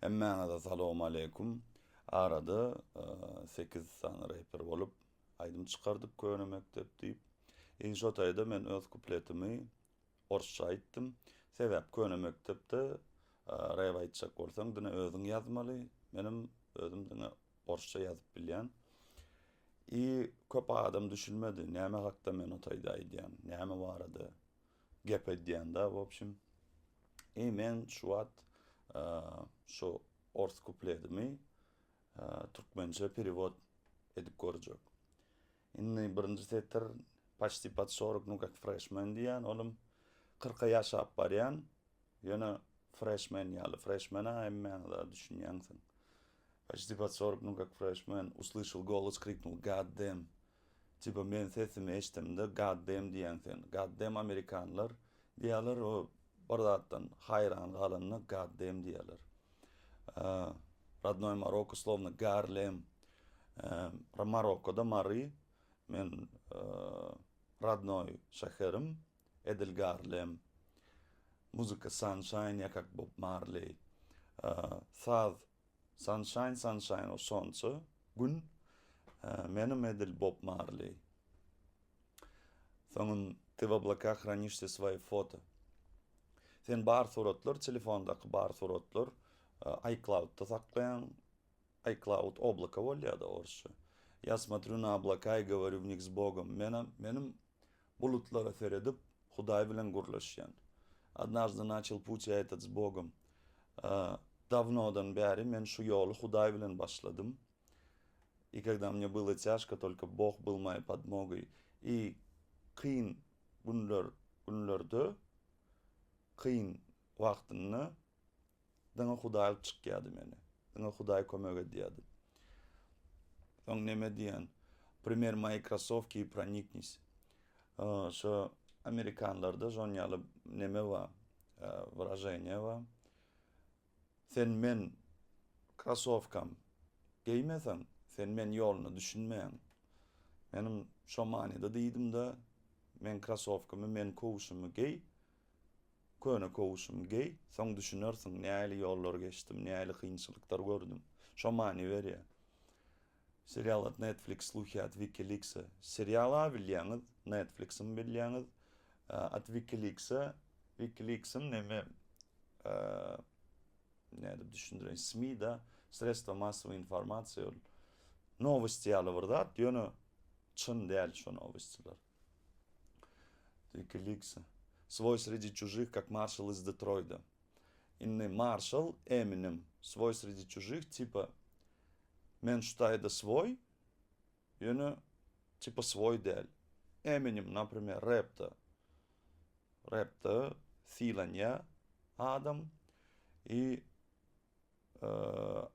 Emmana da salamu aleykum. Arada 8 sany reper bolup aýdym çykardyk köne mektep diýip. Şo taýda men öz kupletimi orsça aýtdym. Sebäp köne mektepde rep aýtjak bolsaň dine özüň ýazmaly. Menim özüm dine orsça ýazyp bilýän. Köp adam düşünmedi. Näme hakda men o taýda aýdýan, näme barada gep edýän da, wopşym. Men şu wagt şo ors kupletimi türkmence perewod edip görjek. Indi birinji setler почти под 40 ну как freshman diýen, olum 40 ýaşap barýan. Ýöne freshman ýaly freshmana hemme da düşünýänsiň. Почти под 40 ну как freshman услышал голос, крикнул God damn. Типа men sesimi eşitdim de God damn diýen sen. God damn Amerikanlar diýerler, o bardatdan hayran galanna God damn diýerler. Родной Марокко словно Гарлем. Marokkoda Mari, men родной şäherim Edel Garlem. Muzika Sunshine jak Bob Marley. Saz Sunshine, Sunshine o sonça gün menim Edel Bob Marley. Soňun ty w oblakach хранишься свои фото. Sen bar suratlar, telefondaky bar suratlar iCloud'da saklayan, iCloud облако bolýar da orşy. Я смотрю на облака и говорю в них с Богом. Menim bulutlara seredip Hudaý bilen gurlaşýan. Однажды начал путь я этот с Богом. Давноdan bäri men şu ýoly Hudaý bilen başladym. И когда мне было тяжко, только Бог был моей подмогой. И kıyın günlerde, kıyın wagtyny diňe Hudaý alyp çykýardy meni. Diňe Hudaý kömek edýärdi. Soň näme diýen? Пример моей кроссовки и проникнись. Şo Amerikanlarda jonýaly näme wa? Wyrażenie wa? Sen men krossovkam giymeseň, sen men ýoluny düşünmeýän. Menim şo manyda diýdim da, men krossovkamy, men kowuşumy giy, köne kowuşumy giy, soň düşünersiň näli ýollar geçdim, näli kynçylyklar gördüm. Şo many berýär. Serial от Netflix, слухи от WikiLeaks'a. Seriala bilýäňiz, Netflix'im bilýäňiz. От WikiLeaks'im näme näde düşündirýän ismi da sredstva massowy informasiýa. Новости alyp da, ýöne çyn däl şo новостьлар. WikiLeaks'a. Свой среди чужих, как Маршал из Детройда. Инны Маршал, Eminem. Свой среди чужих, типа men şu taýda свой, ýöne типа свой däl. Eminem, например, rapta silanja adam i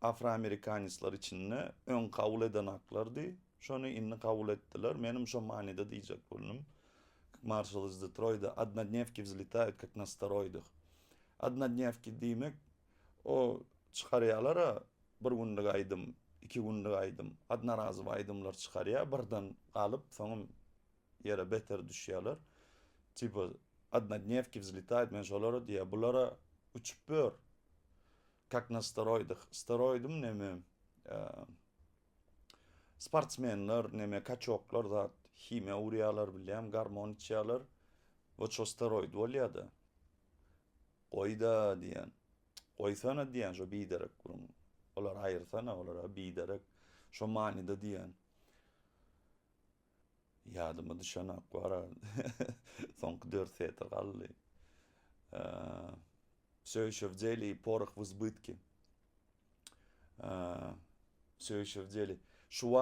afroamerikanislar içinde ön kabul eden haklardy. Şonu inni kabul etdiler. Menim şo manyda diýjek bolnum. Marshall из Детройда. Однодневки взлетают, как на стероидах. Однодневки diýmek, o çykarýarlar bir günlük aýdym, 2 günlük aýdym, adnarazy aýdymlar çykarýar, birden galyp, soňam ýere beter düşýärler. Tipa однодневки взлетают, men şolara diýär, bulara uçup bör. Как на стероидах. Steroidym näme? Sportsmenler, näme kaçoklar zat hime urýarlar bilýän, garmon içýärler. O şo steroid bolýardy. Goýda diýen. Goýsana diýen şo biderek gurun. Olar aýyrsana, olara biderek. Şo manyda diýen. Ýadyma düşenak bara. Soňky 4 setr galdy. Всё ещё в деле и порох в избытке. Всё ещё в деле. Şu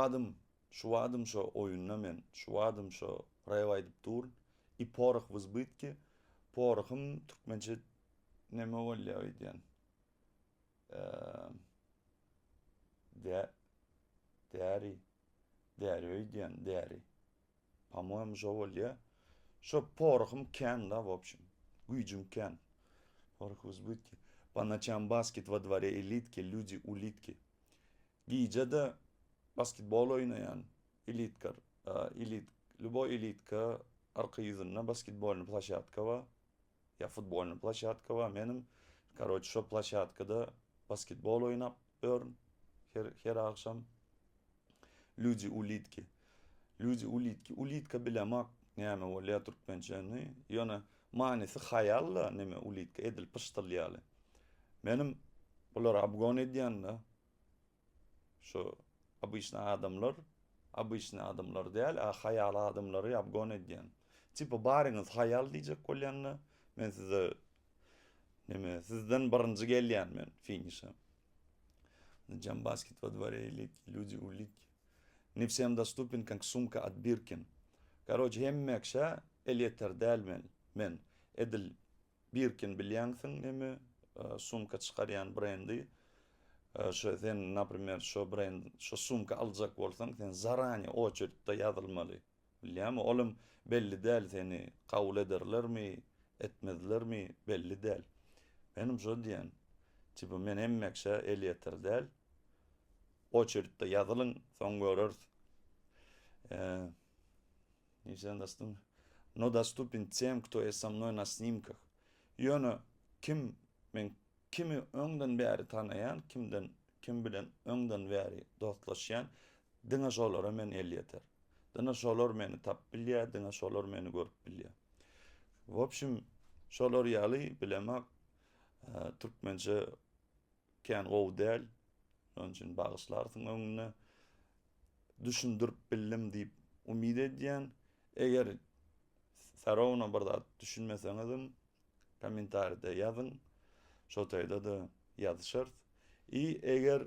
adım şo oyunna men, şu adım şo rep aýdyp dur. I porох в избытке. Porohum türkmence näme bolýar diýen. Däri diýen, däri. По-моему, şo bolýar. Şo porohum ken da, в общем. Güýjüm ken. Порох в избытке. По ночам баскет во дворе элитки, люди улитки. Gijede basketbol oynayan elitkar, любой элитка arka yüzünde basketbolny plashatka va, ya futbolny plashatka va. Menim, короче, şo plashatkada basketbol oynap örün her akşam. Люди улитки. Люди улитки. Ulitka bilemek näme bolýar türkmençäni. Ýöne manysy hayalla näme ulitka edil pıştylýaly. Menim bular abgon edýän-de şo обычный adamlar däl, hayal adamlary abgon edýän. Tipa baryňyz hayal diýjek bolýanna, men size näme sizden birinji gelýän men finişe. Jam basket во дворе люди улитки. Не всем доступен, как сумка от Birkin. Короче, hemmekşe el yeter däl men. Edil Birkin bilýänsiň näme sumka çykarýan brendi. Sen, например, şo sumka aljak bolsaň, sen zarany oçertde ýazylmaly. Bilýärmi? Olum belli däl, seni kabul ederlermi, etmezlermi belli däl. Benim şo diýen. Tipa men hemmekşe el yeter däl. Oçertde ýazylyň, soň görür. Нельзя доступен. Но доступен тем, кто есть со мной на снимках. Ýöne kimi öňden bäri tanayan, kim bilen öňden bäri dostlaşýan, diňe şolara men el yeter. Diňe şolar meni tap bilýär, diňe şolar meni görüp bilýär. В общем, şolar ýaly bilemek türkmençe kän gowy däl. Onun için bağışlarsın öňüne. Düşündürip bildim diýip umid edýän. Eger Sarawna bir zat düşünmeseňizim, kommentarda ýazyň. Şo taýda da ýazyşar. Eger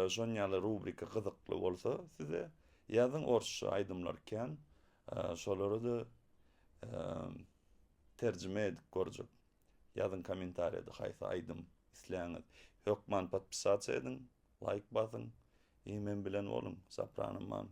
şon ýaly rubrika gyzykly bolsa size ýazyň orçça aýdymlar kän. Şolary da terjime edip görjek. Ýazyň kommentarda haýsy aýdym isleýäňiz. Hökman podpisatsiýa edin, like basyň. Men bilen bolun. Sapranymman.